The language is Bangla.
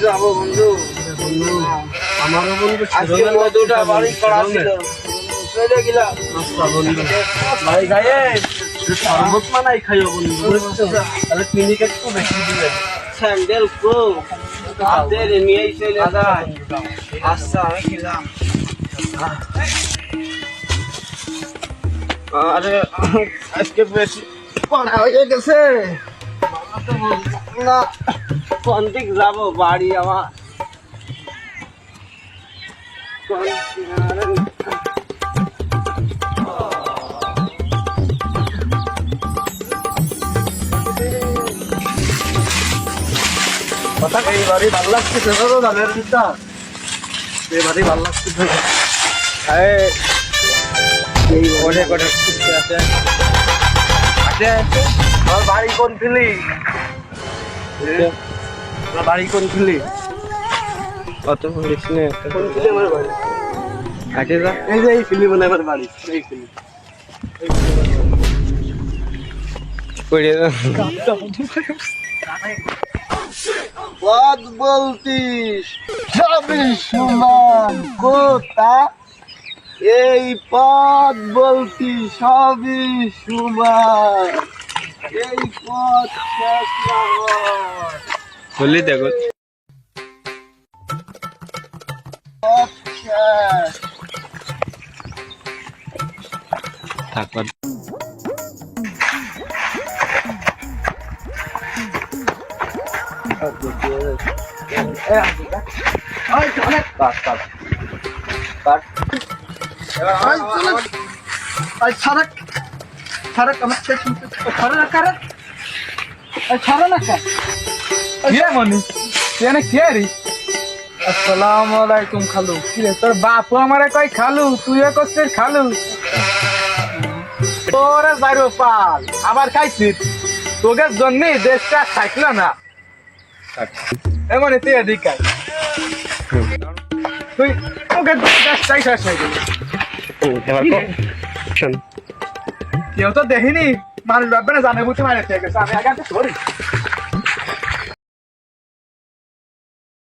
যাবো বন্ধু। আমারও বন্ধু আজকে মধুটা বাড়ি করা ছিল, চলে গেলাম। আচ্ছা বন্ধু, ভাই গায়ে শরবত মানাই খাইও বন্ধু, বুঝছো? তাহলে ক্লিনিক একটু বেশি দিবে। স্যান্ডেল প্রো হাতের নিয়েই চলে যায়। আচ্ছা আমি খেলাম। আরে আজকে বেশি পড়া হয়ে গেছে না, কোন দিক যাবো? বাড়ি আমার কথা এই বাড়ি ভালো লাগছে, তো দামের চিন্তা এই বাড়ি ভালো লাগছে। অনেক অনেক খুশি আছে। আমার বাড়ি কোন ফিলি? আমার বাড়ি কোন ফিলি? কত বলিস না, কোন ফিলি আমার বাড়ি? আগে যা। এই যে এই ফিলি মানে আমার বাড়ি, এই ফিলি। পড়ে যা। পথ বলতিস সবই সমান কোথা, এই পথ বলতি সবই সমান, এই পথ শেষ না হয়। বললি দেখো পথ শেষ। থাকবার আসসালামালাইকুম খালু। তোর বাপু আমারে কই খালু, তুই করছিস খালু। তোরে যাইরো পাল আবার খাইছিস, তোদের জন্য দেশটা থাকলো না। এমনি তুই এদিকে আয়। তুই তোকে দেশটাই শেষ হয়ে গেল। কেউ তো দেখিনি, মানুষ ভাববে না জানে বুঝতে মারে গেছে। আমি আগে ধরি